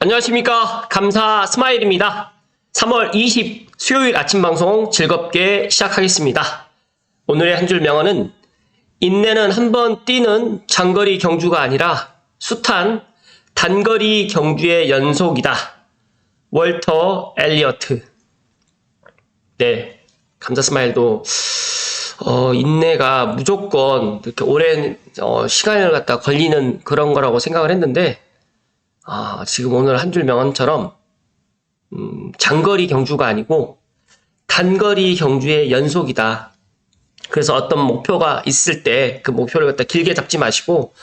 안녕하십니까. 감사 스마일입니다. 3월 20 수요일 아침 방송 즐겁게 시작하겠습니다. 오늘의 한 줄 명언은 인내는 한번 뛰는 장거리 경주가 아니라 숱한 단거리 경주의 연속이다. 월터 엘리어트. 네, 감사 스마일도 인내가 무조건 이렇게 오랜 시간을 갖다 걸리는 그런 거라고 생각을 했는데 지금 오늘 한 줄 명언처럼 장거리 경주가 아니고 단거리 경주의 연속이다. 그래서 어떤 목표가 있을 때 그 목표를 갖다 길게 잡지 마시고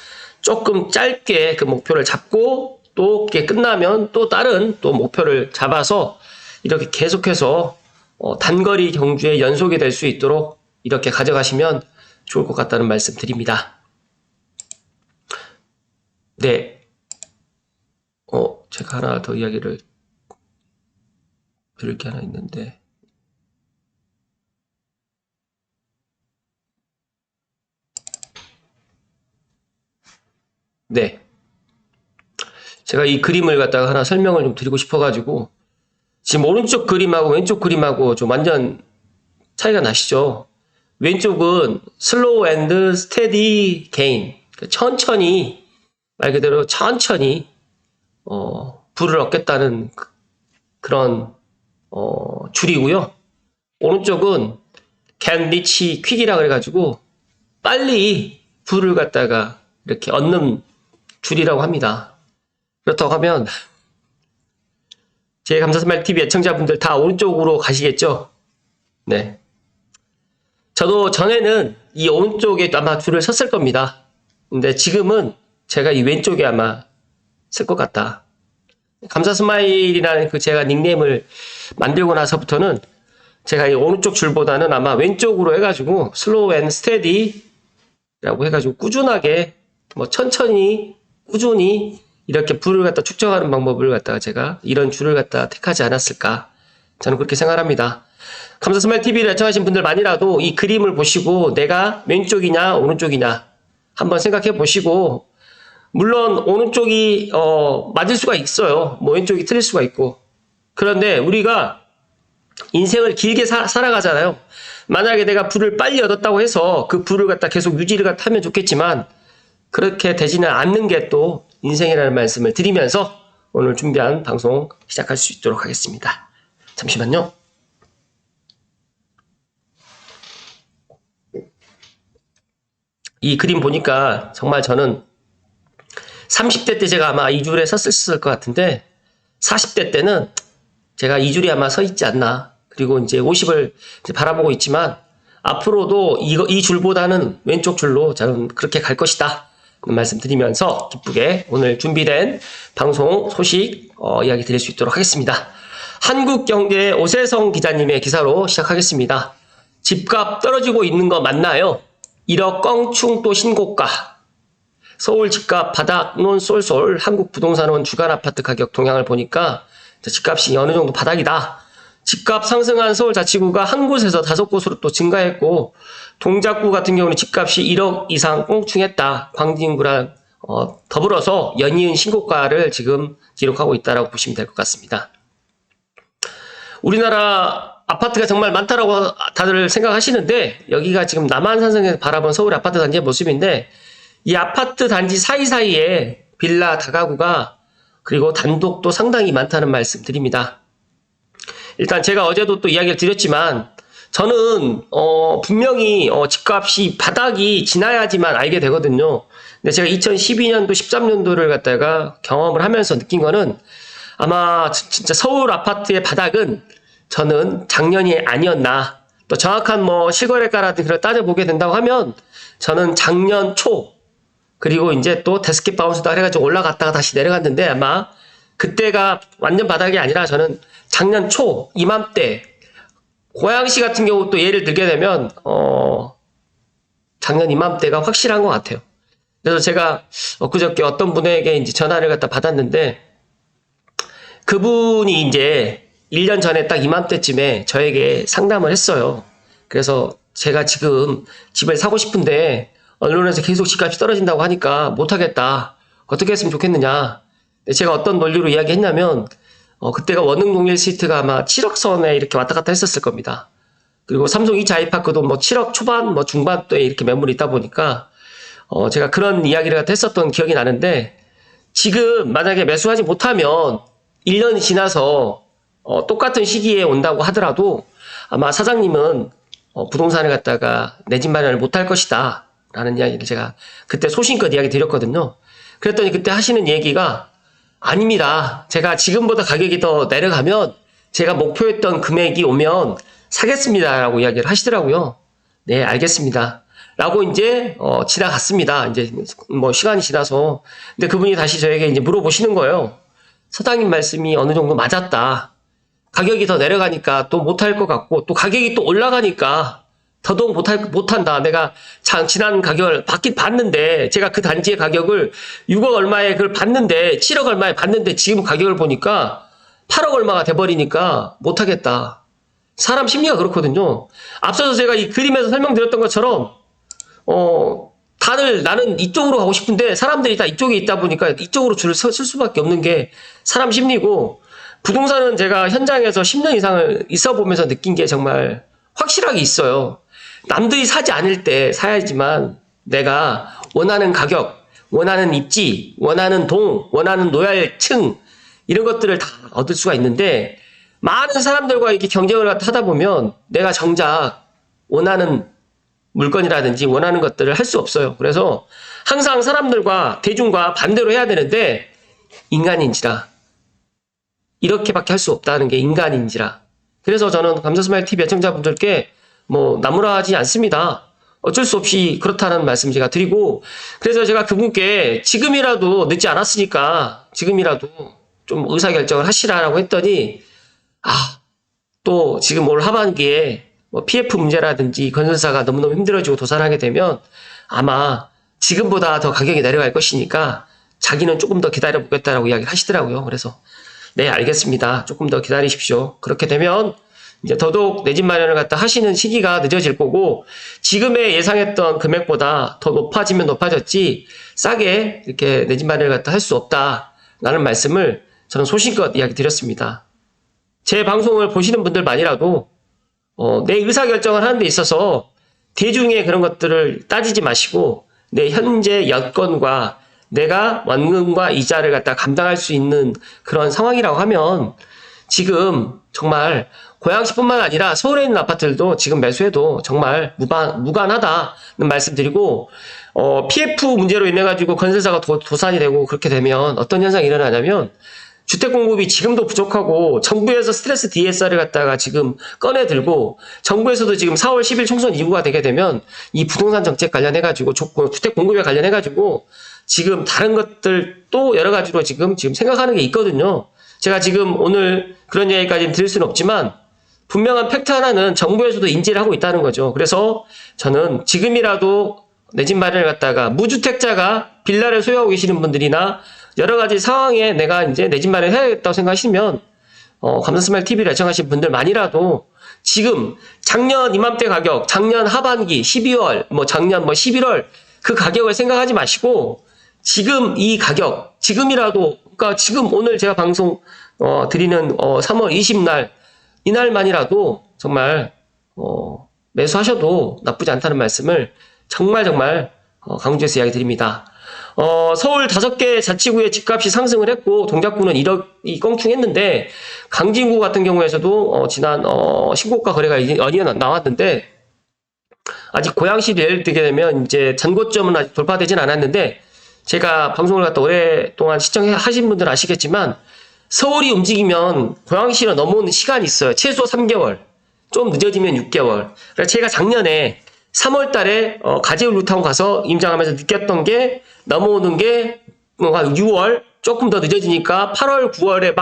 조금 짧게 그 목표를 잡고 또 그게 끝나면 또 다른 또 목표를 잡아서 이렇게 계속해서 단거리 경주의 연속이 될 수 있도록 이렇게 가져가시면 좋을 것 같다는 말씀 드립니다. 네. 제가 하나 더 이야기를 들을 게 하나 있는데. 네. 제가 이 그림을 갖다가 하나 설명을 좀 드리고 싶어가지고, 지금 오른쪽 그림하고 왼쪽 그림하고 좀 완전 차이가 나시죠? 왼쪽은 슬로우 앤드 스테디 게인. 천천히, 말 그대로 천천히, 부를 얻겠다는 그런, 줄이고요. 오른쪽은 can reach quick이라 그래가지고, 빨리 부를 갖다가 이렇게 얻는 줄이라고 합니다. 그렇다고 하면, 제 감사스마일 TV 애청자분들 다 오른쪽으로 가시겠죠? 네. 저도 전에는 이 오른쪽에 아마 줄을 섰을 겁니다. 근데 지금은 제가 이 왼쪽에 아마 쓸 것 같다. 감사스마일이라는 그 제가 닉네임을 만들고 나서부터는 제가 이 오른쪽 줄보다는 아마 왼쪽으로 해가지고 슬로우 앤 스테디라고 해가지고 꾸준하게 천천히 꾸준히 이렇게 불을 갖다 축적하는 방법을 갖다가 제가 이런 줄을 갖다 택하지 않았을까, 저는 그렇게 생각합니다. 감사스마일 TV를 애청하신 분들만이라도 이 그림을 보시고 내가 왼쪽이냐 오른쪽이냐 한번 생각해 보시고, 물론 오른쪽이 맞을 수가 있어요. 왼쪽이 틀릴 수가 있고. 그런데 우리가 인생을 길게 살아가잖아요. 만약에 내가 부를 빨리 얻었다고 해서 그 부를 갖다 계속 유지를 갖다 하면 좋겠지만 그렇게 되지는 않는 게 또 인생이라는 말씀을 드리면서 오늘 준비한 방송 시작할 수 있도록 하겠습니다. 잠시만요. 이 그림 보니까 정말 저는 30대 때 제가 아마 이 줄에 섰을 것 같은데 40대 때는 제가 이 줄이 아마 서 있지 않나. 그리고 이제 50을 이제 바라보고 있지만 앞으로도 이 줄보다는 왼쪽 줄로 저는 그렇게 갈 것이다. 말씀드리면서 기쁘게 오늘 준비된 방송 소식 이야기 드릴 수 있도록 하겠습니다. 한국경제의 오세성 기자님의 기사로 시작하겠습니다. 집값 떨어지고 있는 거 맞나요? 1억 껑충 또 신고가. 서울 집값 바닥론 쏠쏠. 한국부동산원 주간 아파트 가격 동향을 보니까 집값이 어느 정도 바닥이다. 집값 상승한 서울자치구가 한 곳에서 5곳으로 또 증가했고, 동작구 같은 경우는 집값이 1억 이상 꽁충했다. 광진구랑 더불어서 연이은 신고가를 지금 기록하고 있다고 보시면 될 것 같습니다. 우리나라 아파트가 정말 많다라고 다들 생각하시는데, 여기가 지금 남한산성에서 바라본 서울 아파트 단지의 모습인데, 이 아파트 단지 사이사이에 빌라 다가구가 그리고 단독도 상당히 많다는 말씀 드립니다. 일단 제가 어제도 또 이야기를 드렸지만 저는 분명히 집값이 바닥이 지나야지만 알게 되거든요. 근데 제가 2012년도 13년도를 갖다가 경험을 하면서 느낀 거는 아마 진짜 서울 아파트의 바닥은 저는 작년이 아니었나. 또 정확한 실거래가라든지 그걸 따져보게 된다고 하면 저는 작년 초, 그리고 이제 또 데스켓 바운스도 해가지고 올라갔다가 다시 내려갔는데 아마 그때가 완전 바닥이 아니라 저는 작년 초, 이맘때, 고양시 같은 경우 또 예를 들게 되면 작년 이맘때가 확실한 것 같아요. 그래서 제가 엊그저께 어떤 분에게 이제 전화를 갖다 받았는데, 그분이 이제 1년 전에 딱 이맘때쯤에 저에게 상담을 했어요. 그래서 제가 지금 집을 사고 싶은데 언론에서 계속 집값이 떨어진다고 하니까 못하겠다. 어떻게 했으면 좋겠느냐. 제가 어떤 논리로 이야기했냐면 그때가 원흥 동일 시트가 아마 7억 선에 이렇게 왔다 갔다 했었을 겁니다. 그리고 삼성 2차 아이파크도 뭐 7억 초반 뭐 중반대에 이렇게 매물이 있다 보니까 제가 그런 이야기를 갖다 했었던 기억이 나는데, 지금 만약에 매수하지 못하면 1년이 지나서 똑같은 시기에 온다고 하더라도 아마 사장님은 부동산을 갖다가 내 집 마련을 못할 것이다 라는 이야기를 제가 그때 소신껏 이야기 드렸거든요. 그랬더니 그때 하시는 얘기가, 아닙니다, 제가 지금보다 가격이 더 내려가면 제가 목표했던 금액이 오면 사겠습니다 라고 이야기를 하시더라고요. 네, 알겠습니다 라고 이제 지나갔습니다. 이제 뭐 시간이 지나서. 근데 그분이 다시 저에게 이제 물어보시는 거예요. 사장님 말씀이 어느 정도 맞았다. 가격이 더 내려가니까 또 못할 것 같고, 또 가격이 또 올라가니까 더더욱 못한다. 내가 지난 가격을 받긴 봤는데, 제가 그 단지의 가격을 6억 얼마에 그걸 봤는데, 7억 얼마에 봤는데, 지금 가격을 보니까 8억 얼마가 돼버리니까 못하겠다. 사람 심리가 그렇거든요. 앞서서 제가 이 그림에서 설명드렸던 것처럼, 다들 나는 이쪽으로 가고 싶은데 사람들이 다 이쪽에 있다 보니까 이쪽으로 줄을 쓸 수밖에 없는 게 사람 심리고, 부동산은 제가 현장에서 10년 이상을 있어 보면서 느낀 게 정말 확실하게 있어요. 남들이 사지 않을 때 사야지만 내가 원하는 가격, 원하는 입지, 원하는 동, 원하는 노열층, 이런 것들을 다 얻을 수가 있는데, 많은 사람들과 이렇게 경쟁을 하다 보면 내가 정작 원하는 물건이라든지 원하는 것들을 할 수 없어요. 그래서 항상 사람들과 대중과 반대로 해야 되는데, 인간인지라 이렇게밖에 할 수 없다는 게 인간인지라. 그래서 저는 감사스마일 TV 애청자분들께 뭐 나무라하지 않습니다. 어쩔 수 없이 그렇다는 말씀 제가 드리고, 그래서 제가 그분께 지금이라도 늦지 않았으니까 지금이라도 좀 의사결정을 하시라라고 했더니, 또 지금 올 하반기에 뭐 PF 문제라든지 건설사가 너무너무 힘들어지고 도산하게 되면 아마 지금보다 더 가격이 내려갈 것이니까 자기는 조금 더 기다려보겠다라고 이야기를 하시더라고요. 그래서 네, 알겠습니다. 조금 더 기다리십시오. 그렇게 되면 이제 더더욱 내 집 마련을 갖다 하시는 시기가 늦어질 거고, 지금의 예상했던 금액보다 더 높아지면 높아졌지 싸게 이렇게 내 집 마련을 갖다 할 수 없다라는 말씀을 저는 소신껏 이야기 드렸습니다. 제 방송을 보시는 분들만이라도 내 의사결정을 하는 데 있어서 대중의 그런 것들을 따지지 마시고, 내 현재 여건과 내가 원금과 이자를 갖다 감당할 수 있는 그런 상황이라고 하면, 지금 정말 고양시뿐만 아니라 서울에 있는 아파트들도 지금 매수해도 정말 무관하다는 말씀드리고, PF 문제로 인해 가지고 건설사가 도산이 되고 그렇게 되면 어떤 현상이 일어나냐면, 주택 공급이 지금도 부족하고 정부에서 스트레스 DSR을 갖다가 지금 꺼내 들고, 정부에서도 지금 4월 10일 총선 이후가 되게 되면 이 부동산 정책 관련해 가지고 주택 공급에 관련해 가지고 지금 다른 것들 또 여러 가지로 지금 생각하는 게 있거든요. 제가 지금 오늘 그런 얘기까지는 드릴 수는 없지만 분명한 팩트 하나는 정부에서도 인지를 하고 있다는 거죠. 그래서 저는 지금이라도 내 집 마련을 갖다가, 무주택자가 빌라를 소유하고 계시는 분들이나 여러 가지 상황에 내가 이제 내 집 마련 해야겠다고 생각하시면, 감사스마일 TV를 애청하신 분들만이라도 지금 작년 이맘때 가격, 작년 하반기 12월, 작년 11월 그 가격을 생각하지 마시고, 지금 이 가격, 지금이라도, 그러니까 지금 오늘 제가 방송 드리는 3월 20날 이날만이라도 정말 매수하셔도 나쁘지 않다는 말씀을 정말 강조해서 이야기 드립니다. 서울 5개 자치구의 집값이 상승을 했고 동작구는 1억이 껑충했는데, 강진구 같은 경우에서도 지난 신고가 거래가 연이어 나왔는데, 아직 고양시를 예를 들게 되면 이제 전고점은 아직 돌파되진 않았는데, 제가 방송을 갖다 오랫동안 시청하신 분들은 아시겠지만 서울이 움직이면 고양시를 넘어오는 시간이 있어요. 최소 3개월, 좀 늦어지면 6개월. 그래서 제가 작년에 3월 달에 가재울 루타운 가서 임장하면서 느꼈던 게, 넘어오는 게 6월, 조금 더 늦어지니까 8월, 9월에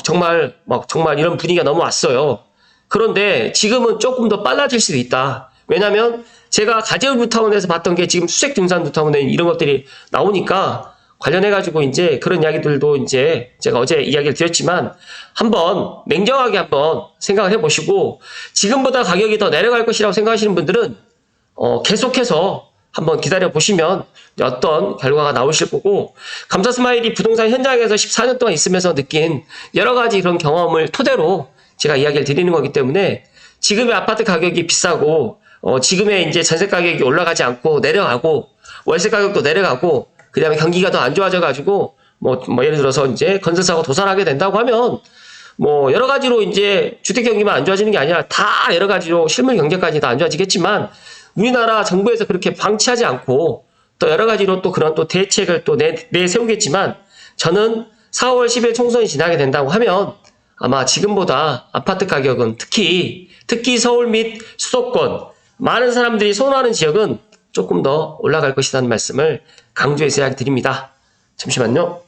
정말 이런 분위기가 넘어왔어요. 그런데 지금은 조금 더 빨라질 수도 있다. 왜냐면 제가 가재울 루타운에서 봤던 게 지금 수색 등산 루타운에 이런 것들이 나오니까, 관련해가지고 이제 그런 이야기들도 이제 제가 어제 이야기를 드렸지만 한번 냉정하게 한번 생각을 해보시고, 지금보다 가격이 더 내려갈 것이라고 생각하시는 분들은 계속해서 한번 기다려 보시면 어떤 결과가 나오실 거고, 감사 스마일이 부동산 현장에서 14년 동안 있으면서 느낀 여러 가지 그런 경험을 토대로 제가 이야기를 드리는 거기 때문에 지금의 아파트 가격이 비싸고 지금의 이제 전세 가격이 올라가지 않고 내려가고 월세 가격도 내려가고 그다음에 경기가 더 안 좋아져 가지고 뭐 예를 들어서 이제 건설사고 도산하게 된다고 하면 뭐 여러 가지로 이제 주택 경기만 안 좋아지는 게 아니라 다 여러 가지로 실물 경제까지 다 안 좋아지겠지만 우리나라 정부에서 그렇게 방치하지 않고 또 여러 가지로 또 그런 또 대책을 또 내세우겠지만 저는 4월 10일 총선이 지나게 된다고 하면 아마 지금보다 아파트 가격은 특히 서울 및 수도권 많은 사람들이 선호하는 지역은 조금 더 올라갈 것이라는 말씀을 강조해서 이야기 드립니다. 잠시만요.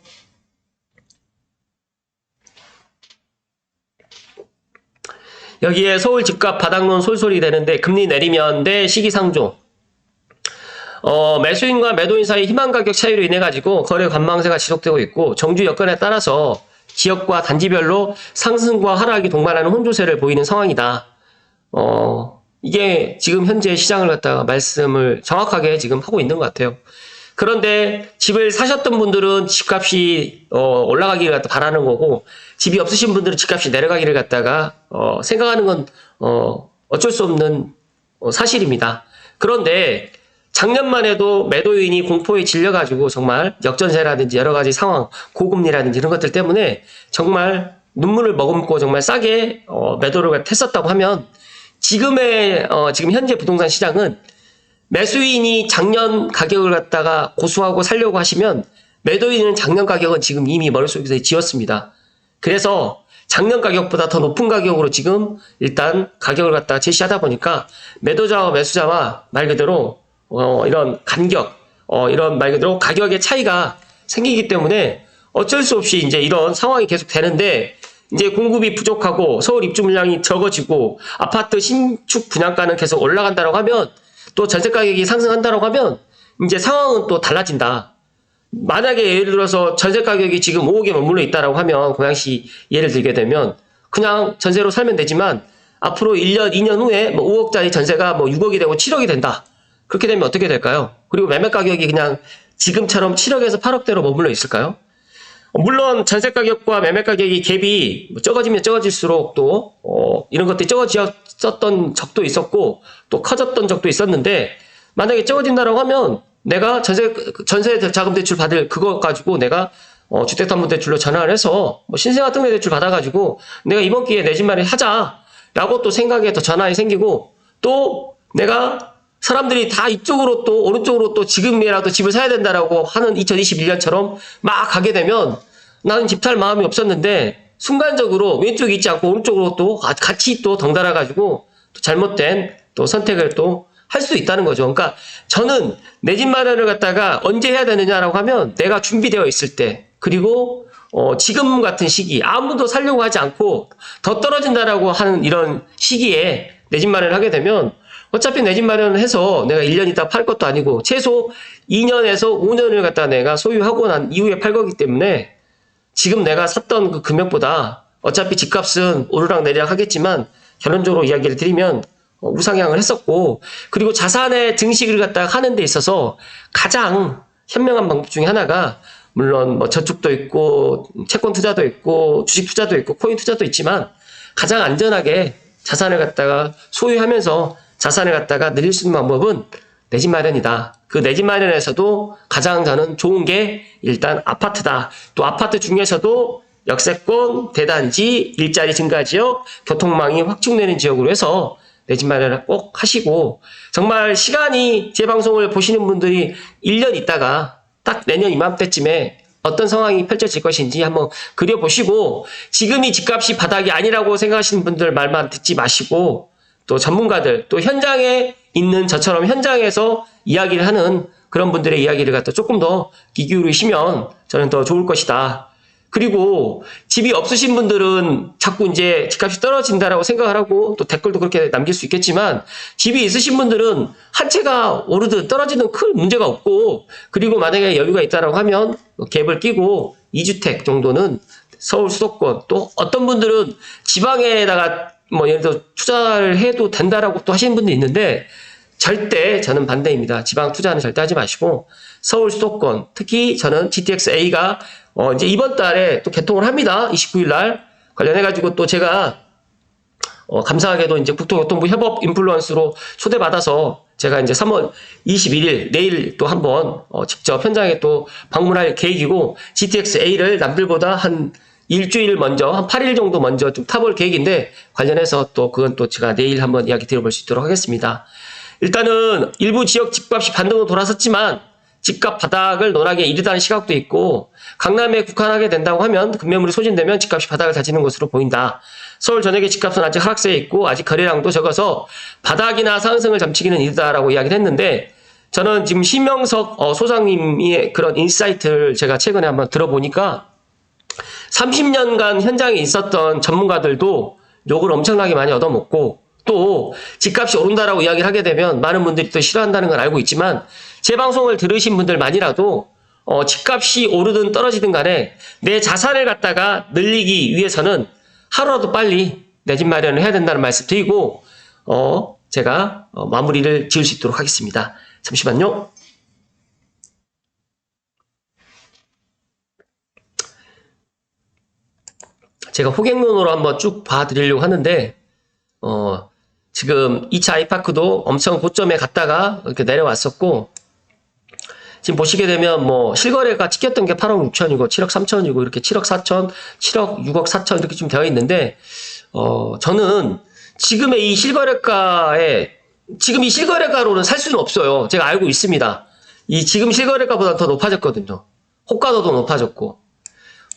여기에 서울 집값 바닥론 솔솔이 되는데 금리 내리면 대 시기상조. 매수인과 매도인 사이 희망 가격 차이로 인해 가지고 거래 관망세가 지속되고 있고 정주 여건에 따라서 지역과 단지별로 상승과 하락이 동반하는 혼조세를 보이는 상황이다. 이게 지금 현재 시장을 갖다가 말씀을 정확하게 지금 하고 있는 것 같아요. 그런데 집을 사셨던 분들은 집값이 올라가기를 갖다 바라는 거고 집이 없으신 분들은 집값이 내려가기를 갖다가 생각하는 건 어쩔 수 없는 사실입니다. 그런데 작년만 해도 매도인이 공포에 질려가지고 정말 역전세라든지 여러 가지 상황, 고금리라든지 이런 것들 때문에 정말 눈물을 머금고 정말 싸게 매도를 했었다고 하면 지금 현재 부동산 시장은 매수인이 작년 가격을 갖다가 고수하고 살려고 하시면 매도인은 작년 가격은 지금 이미 머릿속에서 지웠습니다. 그래서 작년 가격보다 더 높은 가격으로 지금 일단 가격을 갖다가 제시하다 보니까 매도자와 매수자와 말 그대로 이런 간격, 이런 말 그대로 가격의 차이가 생기기 때문에 어쩔 수 없이 이제 이런 상황이 계속 되는데 이제 공급이 부족하고 서울 입주 물량이 적어지고 아파트 신축 분양가는 계속 올라간다고 하면 또 전세 가격이 상승한다고 하면 이제 상황은 또 달라진다. 만약에 예를 들어서 전세 가격이 지금 5억에 머물러 있다라고 하면 고양시 예를 들게 되면 그냥 전세로 살면 되지만 앞으로 1년, 2년 후에 뭐 5억짜리 전세가 뭐 6억이 되고 7억이 된다. 그렇게 되면 어떻게 될까요? 그리고 매매 가격이 그냥 지금처럼 7억에서 8억대로 머물러 있을까요? 물론 전세 가격과 매매 가격이 갭이 적어지면 적어질수록 또 이런 것들이 적어졌던 적도 있었고 또 커졌던 적도 있었는데 만약에 적어진다라고 하면 내가 전세 자금 대출 받을 그거 가지고 내가 주택담보대출로 전환을 해서 뭐 신생아 특례 대출 받아가지고 내가 이번 기회에 내 집 마련 하자라고 또 생각에 더 전환이 생기고 또 내가 사람들이 다 이쪽으로 또 오른쪽으로 또 지금이라도 집을 사야 된다라고 하는 2021년처럼 막 가게 되면 나는 집 살 마음이 없었는데 순간적으로 왼쪽에 있지 않고 오른쪽으로 또 같이 또 덩달아 가지고 또 잘못된 또 선택을 또 할 수 있다는 거죠. 그러니까 저는 내 집 마련을 갖다가 언제 해야 되느냐라고 하면 내가 준비되어 있을 때 그리고 지금 같은 시기 아무도 살려고 하지 않고 더 떨어진다라고 하는 이런 시기에 내 집 마련을 하게 되면 어차피 내 집 마련을 해서 내가 1년 있다 팔 것도 아니고 최소 2년에서 5년을 갖다 내가 소유하고 난 이후에 팔 거기 때문에 지금 내가 샀던 그 금액보다 어차피 집값은 오르락 내리락 하겠지만 결론적으로 이야기를 드리면 우상향을 했었고 그리고 자산의 증식을 갖다가 하는 데 있어서 가장 현명한 방법 중에 하나가 물론 뭐 저축도 있고 채권 투자도 있고 주식 투자도 있고 코인 투자도 있지만 가장 안전하게 자산을 갖다가 소유하면서 자산을 갖다가 늘릴 수 있는 방법은 내 집 마련이다. 그 내 집 마련에서도 가장 저는 좋은 게 일단 아파트다. 또 아파트 중에서도 역세권, 대단지, 일자리 증가 지역, 교통망이 확충되는 지역으로 해서 내 집 마련을 꼭 하시고 정말 시간이 제 방송을 보시는 분들이 1년 있다가 딱 내년 이맘때쯤에 어떤 상황이 펼쳐질 것인지 한번 그려보시고 지금이 집값이 바닥이 아니라고 생각하시는 분들 말만 듣지 마시고 또 전문가들 또 현장에 있는 저처럼 현장에서 이야기를 하는 그런 분들의 이야기를 갖다 조금 더 귀 기울이시면 저는 더 좋을 것이다. 그리고 집이 없으신 분들은 자꾸 이제 집값이 떨어진다라고 생각을 하고 또 댓글도 그렇게 남길 수 있겠지만 집이 있으신 분들은 한 채가 오르든 떨어지는 큰 문제가 없고 그리고 만약에 여유가 있다라고 하면 갭을 끼고 2주택 정도는 서울 수도권 또 어떤 분들은 지방에다가 뭐 예를 들어 투자를 해도 된다라고 또 하시는 분도 있는데 절대 저는 반대입니다. 지방 투자는 절대 하지 마시고 서울 수도권, 특히 저는 GTX-A가 이제 이번 달에 또 개통을 합니다. 29일 날 관련해가지고 또 제가 감사하게도 이제 국토교통부 협업 인플루언스로 초대받아서 제가 이제 3월 21일 내일 또 한번 직접 현장에 또 방문할 계획이고 GTX-A를 남들보다 한 일주일 먼저 한 8일 정도 먼저 좀 타볼 계획인데 관련해서 또 그건 또 제가 내일 한번 이야기 드려볼 수 있도록 하겠습니다. 일단은 일부 지역 집값이 반등으로 돌아섰지만 집값 바닥을 논하기에 이르다는 시각도 있고 강남에 국한하게 된다고 하면 급매물이 소진되면 집값이 바닥을 다지는 것으로 보인다. 서울 전역의 집값은 아직 하락세에 있고 아직 거래량도 적어서 바닥이나 상승을 점치기는 이르다라고 이야기를 했는데 저는 지금 심영석 소장님의 그런 인사이트를 제가 최근에 한번 들어보니까 30년간 현장에 있었던 전문가들도 욕을 엄청나게 많이 얻어먹고 또 집값이 오른다라고 이야기를 하게 되면 많은 분들이 또 싫어한다는 걸 알고 있지만 제 방송을 들으신 분들만이라도 집값이 오르든 떨어지든 간에 내 자산을 갖다가 늘리기 위해서는 하루라도 빨리 내 집 마련을 해야 된다는 말씀 드리고 제가 마무리를 지을 수 있도록 하겠습니다. 잠시만요. 제가 호갱론으로 한번 쭉 봐드리려고 하는데 지금 2차 아이파크도 엄청 고점에 갔다가 이렇게 내려왔었고 지금 보시게 되면 뭐 실거래가 찍혔던 게 8억 6천이고 7억 3천이고 이렇게 7억 4천, 7억 6억 4천 이렇게 좀 되어 있는데 저는 지금의 이 실거래가에 지금 이 실거래가로는 살 수는 없어요. 제가 알고 있습니다. 이 지금 실거래가보다 더 높아졌거든요. 호가도도 높아졌고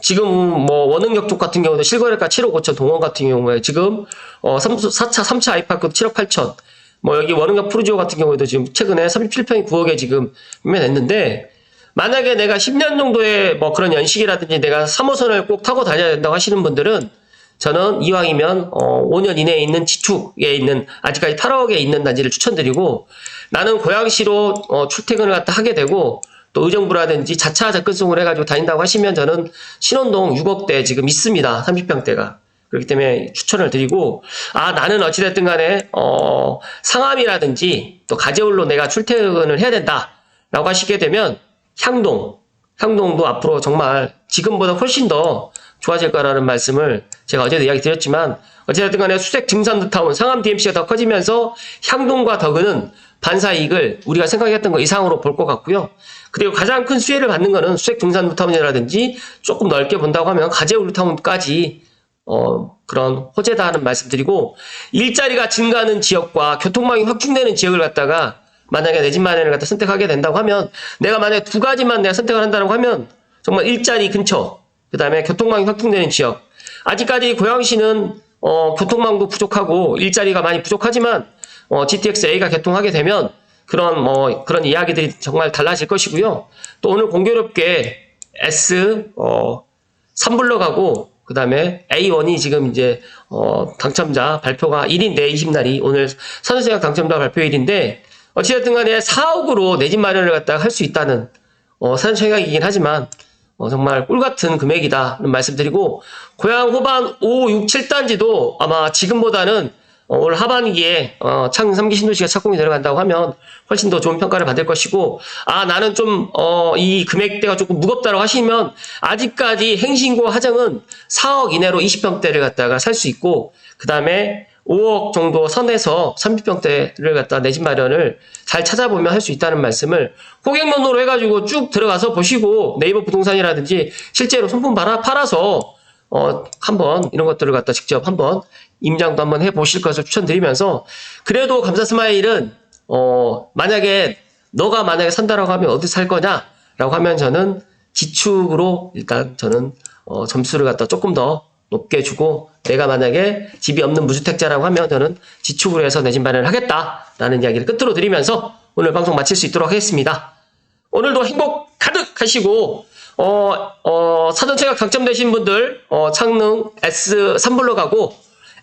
지금 뭐 원흥역 쪽 같은 경우도 실거래가 7억 5천, 동원 같은 경우에 지금 3차 아이파크 7억 8천, 뭐 여기 원흥역 푸르지오 같은 경우에도 지금 최근에 37평이 9억에 지금 매매됐는데 만약에 내가 10년 정도의 뭐 그런 연식이라든지 내가 3호선을 꼭 타고 다녀야 된다고 하시는 분들은 저는 이왕이면 5년 이내에 있는 지축에 있는 아직까지 8억에 있는 단지를 추천드리고 나는 고양시로 출퇴근을 갖다 하게 되고 또 의정부라든지 자차 접근성을 해가지고 다닌다고 하시면 저는 신혼동 6억대 지금 있습니다. 30평대가. 그렇기 때문에 추천을 드리고 나는 어찌됐든 간에 상암이라든지 또 가재울로 내가 출퇴근을 해야 된다라고 하시게 되면 향동도 앞으로 정말 지금보다 훨씬 더 좋아질 거라는 말씀을 제가 어제도 이야기 드렸지만 어찌됐든 간에 수색 증산타운 상암 DMC가 더 커지면서 향동과 덕은은 반사이익을 우리가 생각했던 거 이상으로 볼 것 같고요. 그리고 가장 큰 수혜를 받는 거는 수색 등산루타운이라든지 조금 넓게 본다고 하면 가재울루타운까지 그런 호재다 하는 말씀드리고 일자리가 증가하는 지역과 교통망이 확충되는 지역을 갖다가 만약에 내 집 마련을 갖다 선택하게 된다고 하면 내가 만약에 두 가지만 내가 선택을 한다고 하면 정말 일자리 근처 그 다음에 교통망이 확충되는 지역 아직까지 고양시는 교통망도 부족하고 일자리가 많이 부족하지만 GTX-A가 개통하게 되면 그런 이야기들이 정말 달라질 것이고요. 또 오늘 공교롭게 S 3블럭하고 그 다음에 A1이 지금 이제 당첨자 발표가 1인데 20날이 오늘 산후생각 당첨자 발표일인데 어찌됐든 간에 4억으로 내 집 마련을 갖다가 할 수 있다는 산후생각이긴 하지만 정말 꿀같은 금액이다는 말씀드리고 고양 호반 5, 6, 7단지도 아마 지금보다는 올 하반기에 창 3기 신도시가 착공이 들어간다고 하면 훨씬 더 좋은 평가를 받을 것이고 나는 좀 이 금액대가 조금 무겁다고 하시면 아직까지 행신고 하정은 4억 이내로 20평대를 갖다가 살 수 있고 그 다음에 5억 정도 선에서 30평대를 갖다 내 집 마련을 잘 찾아보면 할 수 있다는 말씀을 호갱론으로 해가지고 쭉 들어가서 보시고 네이버 부동산이라든지 실제로 손품 팔아서 한번 이런 것들을 갖다 직접 한번 임장도 한번 해보실 것을 추천드리면서 그래도 감사스마일은 만약에 너가 만약에 산다라고 하면 어디 살 거냐라고 하면 저는 지축으로 일단 저는 점수를 갖다 조금 더 높게 주고 내가 만약에 집이 없는 무주택자라고 하면 저는 지축으로 해서 내 집 마련을 하겠다라는 이야기를 끝으로 드리면서 오늘 방송 마칠 수 있도록 하겠습니다. 오늘도 행복 가득 하시고 사전체각 당첨되신 분들 창릉 S3블럭하고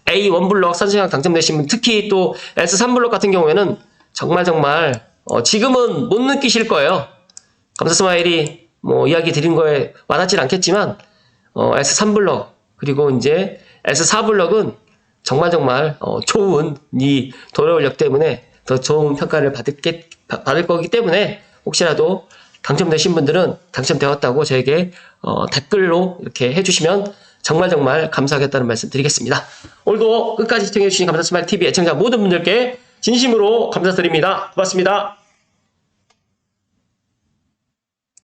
A1블럭 사전체각 당첨되신 분 특히 또 S3블럭 같은 경우에는 정말 지금은 못 느끼실 거예요. 감사스마일이 뭐 이야기 드린 거에 와닿진 않겠지만 S3블럭 그리고 이제 S4블럭은 정말 좋은 이 도로역 때문에 더 좋은 평가를 받을 거기 때문에 혹시라도 당첨되신 분들은 당첨되었다고 저에게 댓글로 이렇게 해주시면 정말 감사하겠다는 말씀 드리겠습니다. 오늘도 끝까지 시청해주신 감사스마일 TV 애청자 모든 분들께 진심으로 감사드립니다. 고맙습니다.